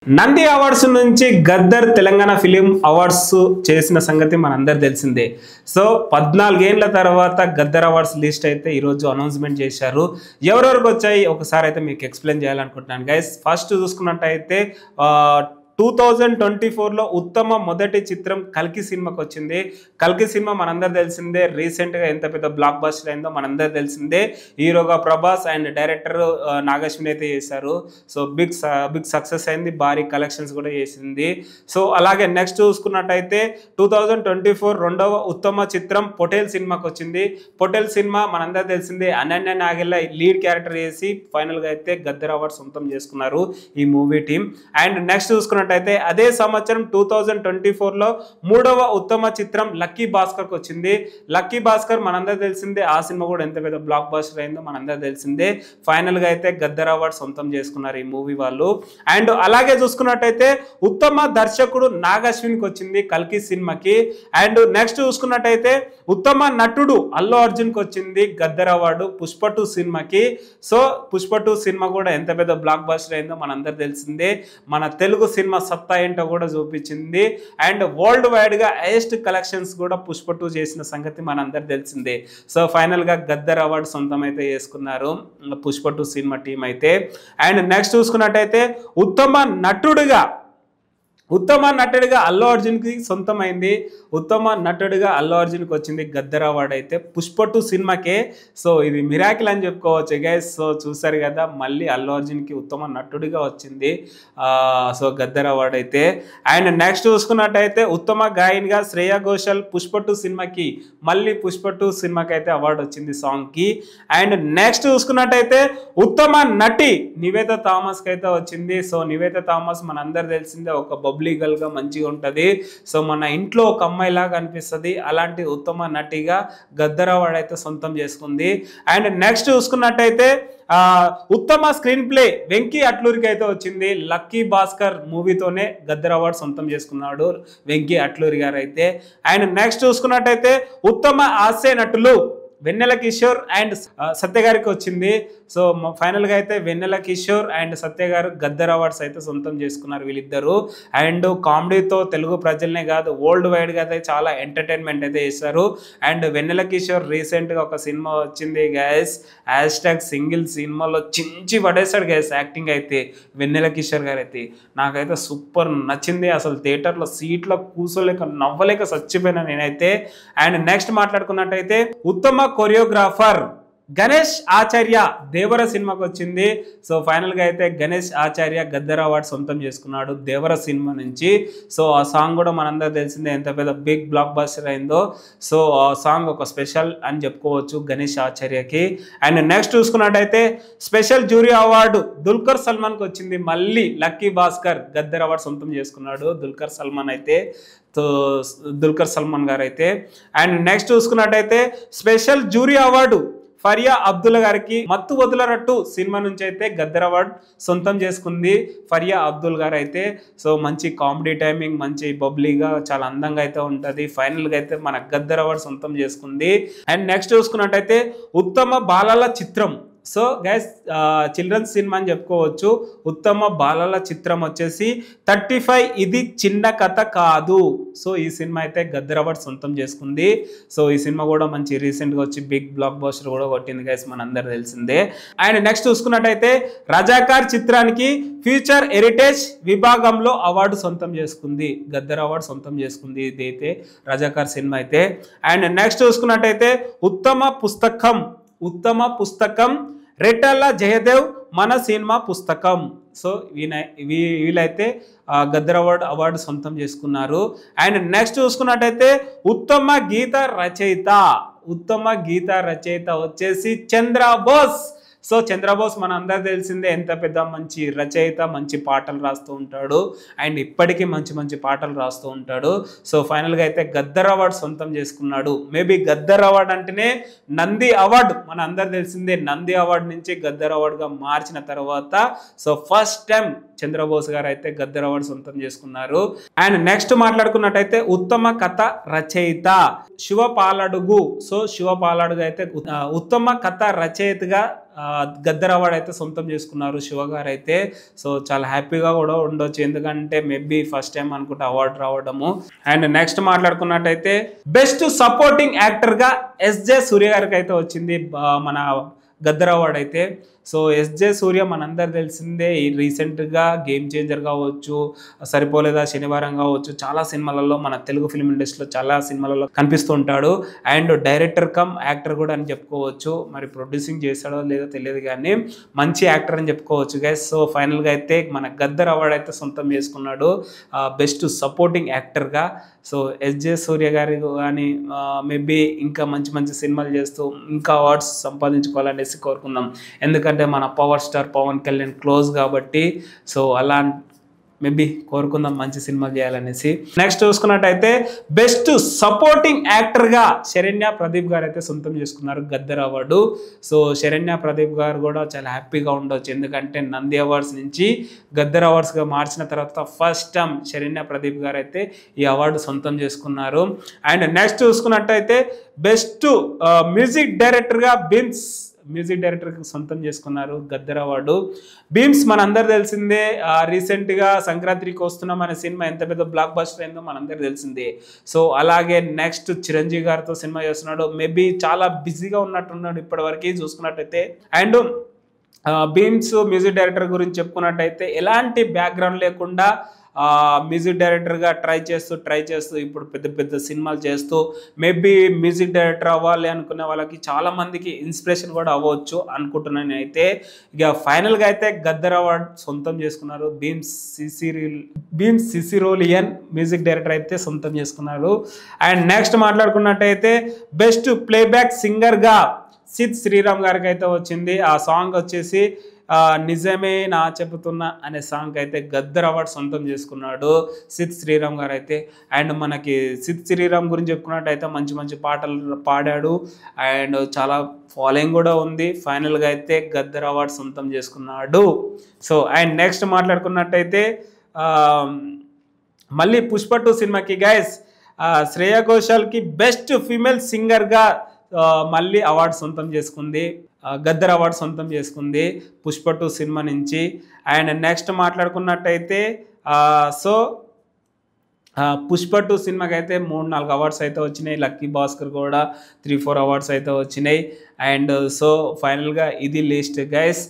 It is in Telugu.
నంది అవార్డ్స్ నుంచి గద్దర్ తెలంగాణ ఫిలిం అవార్డ్స్ చేసిన సంగతి మనందరూ తెలిసిందే. సో 14 ఏళ్ల తర్వాత గద్దర్ అవార్డ్స్ లిస్ట్ అయితే ఈరోజు అనౌన్స్మెంట్ చేశారు. ఎవరెవరికి వచ్చాయి ఒకసారి అయితే మీకు ఎక్స్ప్లెయిన్ చేయాలనుకుంటున్నాను గైస్. ఫస్ట్ చూసుకున్నట్టయితే 2024లో ఉత్తమ మొదటి చిత్రం కల్కి సినిమాకి వచ్చింది. కల్కి సినిమా మనందరూ తెలిసిందే, రీసెంట్గా ఎంత పెద్ద బ్లాక్ బస్టర్ అయిందో మనందరూ తెలిసిందే. హీరోగా ప్రభాస్ అండ్ డైరెక్టర్ నాగశ్విన్ అయితే చేశారు. సో బిగ్ సక్సెస్ అయింది, భారీ కలెక్షన్స్ కూడా చేసింది. సో అలాగే నెక్స్ట్ చూసుకున్నట్టయితే 2024 రెండవ ఉత్తమ చిత్రం పొటేల్ సినిమాకి వచ్చింది. పొటేల్ సినిమా మనందరూ తెలిసిందే, అనన్య నాగెల్ల లీడ్ క్యారెక్టర్ చేసి ఫైనల్గా అయితే గద్దర్ అవార్డు సొంతం చేసుకున్నారు ఈ మూవీ టీమ్. అండ్ నెక్స్ట్ చూసుకున్నట్టయితే అదే సంవత్సరం 2024లో మూడవ ఉత్తమ చిత్రం లక్కీ భాస్కర్కి వచ్చింది. లక్కీ భాస్కర్ మనందరూ తెలిసిందే, ఆ సినిమా కూడా ఎంత పెద్ద బ్లాక్ బస్టర్ అయిందో మనందరూ తెలిసిందే. ఫైనల్గా అయితే గద్దర్ అవార్డు సొంతం చేసుకున్నారు ఈ మూవీ వాళ్ళు. అండ్ అలాగే చూసుకున్నట్టయితే ఉత్తమ దర్శకుడు నాగశ్విన్కి వచ్చింది కల్కి సినిమాకి. అండ్ నెక్స్ట్ చూసుకున్నట్టయితే ఉత్తమ నటుడు అల్లు అర్జున్కి వచ్చింది గద్దర్ అవార్డు పుష్ప 2 సినిమాకి. సో పుష్ప 2 సినిమా కూడా ఎంత పెద్ద బ్లాక్ బస్టర్ అయిందో మనందరూ తెలిసిందే. మన తెలుగు సినిమా సత్తా ఏంటో కూడా చూపించింది. అండ్ వరల్డ్ వైడ్ గా హైయెస్ట్ కలెక్షన్స్ కూడా పుష్ప 2 చేసిన సంగతి మనందరూ తెలిసిందే. సో ఫైనల్ గా గద్దర్ అవార్డు సొంతం అయితే చేసుకున్నారు పుష్ప 2 సినిమా టీం అయితే. అండ్ నెక్స్ట్ చూసుకున్నట్టయితే ఉత్తమ నటుడిగా అల్లు అర్జున్కి సొంతమైంది. ఉత్తమ నటుడిగా అల్లు అర్జున్కి వచ్చింది గద్దర్ అవార్డు అయితే పుష్ప 2 సినిమాకే. సో ఇది మిరాకిల్ అని చెప్పుకోవచ్చు గైస్. సో చూసారు కదా, మళ్ళీ అల్లు అర్జున్కి ఉత్తమ నటుడిగా వచ్చింది సో గద్దర్ అవార్డు అయితే. అండ్ నెక్స్ట్ చూసుకున్నట్టయితే ఉత్తమ గాయనిగా శ్రేయా ఘోషల్ పుష్ప 2 సినిమాకి, మళ్ళీ పుష్ప 2 సినిమాకి అయితే అవార్డు వచ్చింది సాంగ్కి. అండ్ నెక్స్ట్ చూసుకున్నట్టయితే ఉత్తమ నటి నివేత థామస్కి అయితే వచ్చింది. సో నివేత థామస్ మనందరూ తెలిసిందే, ఒక బబ్లీగల్గా మంచిగా ఉంటుంది. సో మన ఇంట్లో ఒక అమ్మాయిలాగా అనిపిస్తుంది. అలాంటి ఉత్తమ నటిగా గద్దర్ అవార్డు అయితే సొంతం చేసుకుంది. అండ్ నెక్స్ట్ చూసుకున్నట్టయితే ఉత్తమ స్క్రీన్ ప్లే వెంకీ అట్లూరికి అయితే వచ్చింది. లక్కీ భాస్కర్ మూవీతోనే గద్దర్ అవార్డు సొంతం చేసుకున్నాడు వెంకీ అట్లూరి గారు అయితే. అండ్ నెక్స్ట్ చూసుకున్నట్టయితే ఉత్తమ హాస్య నటులు వెన్నెల కిషోర్ అండ్ సత్య గారికి వచ్చింది. సో ఫైనల్గా అయితే వెన్నెల కిషోర్ అండ్ సత్య గారు గద్దర్ అవార్డ్స్ అయితే సొంతం చేసుకున్నారు వీళ్ళిద్దరు. అండ్ కామెడీతో తెలుగు ప్రజలనే కాదు వరల్డ్ వైడ్గా అయితే చాలా ఎంటర్టైన్మెంట్ అయితే చేస్తారు. అండ్ వెన్నెల కిషోర్ రీసెంట్గా ఒక సినిమా వచ్చింది గ్యాస్, #సింగిల్ సినిమాలో చించి పడేశాడు గ్యాస్ యాక్టింగ్ అయితే వెన్నెల కిషోర్ గారు అయితే. నాకైతే సూపర్ నచ్చింది, అసలు థియేటర్లో సీట్లో కూర్చోలేక నవ్వలేక చచ్చిపోయినా నేనైతే. అండ్ నెక్స్ట్ మాట్లాడుకున్నట్టయితే ఉత్తమ కొరియోగ్రాఫర్ గణేష్ ఆచార్య దేవర సినిమాకి వచ్చింది. సో ఫైనల్గా అయితే గణేష్ ఆచార్య గద్దర్ అవార్డు సొంతం చేసుకున్నాడు దేవర సినిమా నుంచి. సో ఆ సాంగ్ కూడా మనందరూ తెలిసిందే, ఎంత పెద్ద బిగ్ బ్లాక్ బస్టర్ అయిందో. సో ఆ సాంగ్ ఒక స్పెషల్ అని చెప్పుకోవచ్చు గణేష్ ఆచార్యకి. అండ్ నెక్స్ట్ చూసుకున్నట్టయితే స్పెషల్ జ్యూరీ అవార్డు దుల్కర్ సల్మాన్కి వచ్చింది. మళ్ళీ లక్కీ భాస్కర్ గద్దర్ అవార్డు సొంతం చేసుకున్నాడు దుల్కర్ సల్మాన్ గారు అయితే. అండ్ నెక్స్ట్ చూసుకున్నట్టయితే special jury award Faria Abdullah గారికి మత్తు వదలనట్టు సినిమా నుంచి అయితే గద్దర్ అవార్డు సొంతం చేసుకుంది ఫరియా అబ్దుల్ గారు అయితే. సో మంచి కామెడీ టైమింగ్, మంచి బబ్లీగా చాలా అందంగా అయితే ఉంటుంది. ఫైనల్గా అయితే మన గద్దర్ అవార్డు సొంతం చేసుకుంది. అండ్ నెక్స్ట్ చూసుకున్నట్టయితే ఉత్తమ బాలల చిత్రం. సో గైస్ చిల్డ్రన్స్ సినిమా అని చెప్పుకోవచ్చు. ఉత్తమ బాలల చిత్రం వచ్చేసి 35 ఇది చిన్న కథ కాదు. సో ఈ సినిమా అయితే గద్దర్ అవార్డు సొంతం చేసుకుంది. సో ఈ సినిమా కూడా మంచి రీసెంట్గా వచ్చి బిగ్ బ్లాక్ బస్టర్ కూడా కొట్టింది గైస్, మనందరూ తెలిసిందే. అండ్ నెక్స్ట్ చూసుకున్నట్టయితే రజాకార్ చిత్రానికి ఫ్యూచర్ హెరిటేజ్ విభాగంలో అవార్డు సొంతం చేసుకుంది, గద్దర్ అవార్డు సొంతం చేసుకుంది ఇదైతే రజాకార్ సినిమా అయితే. అండ్ నెక్స్ట్ చూసుకున్నట్టయితే ఉత్తమ పుస్తకం రెట్టల్ల జయదేవ్ మన సినిమా పుస్తకం. సో వీళ్ళైతే గద్దర్ అవార్డు సొంతం చేసుకున్నారు. అండ్ నెక్స్ట్ చూసుకున్నట్టయితే ఉత్తమ గీత రచయిత వచ్చేసి చంద్రబోస్. సో చంద్రబోస్ మన అందరూ తెలిసిందే, ఎంత పెద్ద మంచి రచయిత, మంచి పాటలు రాస్తూ ఉంటాడు అండ్ ఇప్పటికీ మంచి పాటలు రాస్తూ ఉంటాడు. సో ఫైనల్గా అయితే గద్దర్ అవార్డు సొంతం చేసుకున్నాడు. మేబీ గద్దర్ అవార్డు అంటేనే నంది అవార్డు మన అందరూ తెలిసిందే, నంది అవార్డు నుంచి గద్దర్ అవార్డుగా మార్చిన తర్వాత సో ఫస్ట్ టైం చంద్రబోస్ గారు అయితే గద్దర్ అవార్డు సొంతం చేసుకున్నారు. అండ్ నెక్స్ట్ మాట్లాడుకున్నట్టయితే ఉత్తమ కథ రచయిత శివపాలడుగు. సో శివపాలడుగు అయితే ఉత్తమ కథ రచయితగా గద్దర్ అవార్డు అయితే సొంతం చేసుకున్నారు శివ గారు అయితే. సో చాలా హ్యాపీగా కూడా ఉండొచ్చు, ఎందుకంటే మేబీ ఫస్ట్ టైం అనుకుంటే అవార్డు రావడము. అండ్ నెక్స్ట్ మాట్లాడుకున్నట్టయితే బెస్ట్ సపోర్టింగ్ యాక్టర్గా ఎస్జే సూర్య గారికి అయితే వచ్చింది మన గద్దర్ అవార్డు అయితే. సో ఎస్జే సూర్య మనందరు తెలిసిందే, ఈ రీసెంట్గా గేమ్ చేంజర్ కావచ్చు, సరిపోలేదా శనివారం కావచ్చు, చాలా సినిమాలలో మన తెలుగు ఫిల్మ్ ఇండస్ట్రీలో చాలా సినిమాలలో కనిపిస్తూ ఉంటాడు. అండ్ డైరెక్టర్ కమ్ యాక్టర్ కూడా అని చెప్పుకోవచ్చు, మరి ప్రొడ్యూసింగ్ చేశాడో లేదో తెలియదు కానీ మంచి యాక్టర్ అని చెప్పుకోవచ్చు గైస్. సో ఫైనల్గా అయితే మన గద్దర్ అవార్డు అయితే సొంతం చేసుకున్నాడు బెస్ట్ సపోర్టింగ్ యాక్టర్గా. సో ఎస్జే సూర్య గారి కానీ మేబీ ఇంకా మంచి మంచి సినిమాలు చేస్తూ ఇంకా అవార్డ్స్ సంపాదించుకోవాలనేసి కోరుకుందాం, ఎందుకంటే మన power star Pawan Kalyan close కాబట్టి. సో అలా మేబీ కోరుకుందాం మంచి సినిమాలు చేయాలనేసి. నెక్స్ట్ చూసుకున్నట్టయితే బెస్ట్ సపోర్టింగ్ యాక్టర్గా శరణ్య ప్రదీప్ గారు అయితే సొంతం చేసుకున్నారు గద్దర్ అవార్డు. సో శరణ్య ప్రదీప్ గారు కూడా చాలా హ్యాపీగా ఉండొచ్చు, ఎందుకంటే నంది అవార్డ్స్ నుంచి గద్దర్ అవార్డ్స్గా మార్చిన తర్వాత ఫస్ట్ టైం శరణ్య ప్రదీప్ గారు అయితే ఈ అవార్డు సొంతం చేసుకున్నారు. అండ్ నెక్స్ట్ చూసుకున్నట్టయితే బెస్ట్ మ్యూజిక్ డైరెక్టర్గా మ్యూజిక్ డైరెక్టర్కి సొంతం చేసుకున్నారు గద్దర్ అవార్డు. భీమ్స్ మనందరు తెలిసిందే, రీసెంట్గా సంక్రాంతికి వస్తున్నాం అనే సినిమా ఎంత పెద్ద బ్లాక్ బస్టర్ అయిందో మనందరు తెలిసిందే. సో అలాగే నెక్స్ట్ చిరంజీవి గారితో సినిమా చేస్తున్నాడు, మేబీ చాలా బిజీగా ఉన్నట్టున్నాడు ఇప్పటివరకు చూసుకున్నట్టయితే. అండ్ భీమ్స్ మ్యూజిక్ డైరెక్టర్ గురించి చెప్పుకున్నట్టయితే ఎలాంటి బ్యాక్గ్రౌండ్ లేకుండా మ్యూజిక్ డైరెక్టర్గా ట్రై చేస్తూ ఇప్పుడు పెద్ద పెద్ద సినిమాలు చేస్తూ మేబీ మ్యూజిక్ డైరెక్టర్ అవ్వాలి అనుకునే వాళ్ళకి చాలామందికి ఇన్స్పిరేషన్ కూడా అవ్వచ్చు అనుకుంటున్నాను. అయితే ఇక ఫైనల్గా అయితే గద్దర్ అవార్డు సొంతం చేసుకున్నారు భీమ్స్ సిసిరోలియన్ మ్యూజిక్ డైరెక్టర్ అయితే సొంతం చేసుకున్నారు. అండ్ నెక్స్ట్ మాట్లాడుకున్నట్టయితే బెస్ట్ ప్లేబ్యాక్ సింగర్గా సిద్ శ్రీరామ్ గారికి అయితే వచ్చింది. ఆ సాంగ్ వచ్చేసి నిజమే నా చెబుతున్నా అనే సాంగ్ అయితే గద్దర్ అవార్డు సొంతం చేసుకున్నాడు సిద్ శ్రీరామ్ గారు అయితే. అండ్ మనకి సిద్ శ్రీరామ్ గురించి చెప్పుకున్నట్టయితే మంచి మంచి పాటలు పాడాడు అండ్ చాలా ఫాలోయింగ్ కూడా ఉంది. ఫైనల్గా అయితే గద్దర్ అవార్డు సొంతం చేసుకున్నాడు. సో అండ్ నెక్స్ట్ మాట్లాడుకున్నట్టయితే మళ్ళీ పుష్ప 2 సినిమాకి గైస్ శ్రేయా ఘోషాల్కి బెస్ట్ ఫీమేల్ సింగర్గా మళ్ళీ అవార్డు సొంతం చేసుకుంది, గద్దర్ అవార్డు సొంతం చేసుకుంది పుష్ప 2 సినిమా నుంచి. అండ్ నెక్స్ట్ మాట్లాడుకున్నట్టయితే సో పుష్ప 2 సినిమాకి అయితే 3-4 అవార్డ్స్ అయితే వచ్చినాయి, లక్కీ భాస్కర్ కూడా 3-4 అవార్డ్స్ అయితే వచ్చినాయి. అండ్ సో ఫైనల్గా ఇది లిస్ట్ గైస్.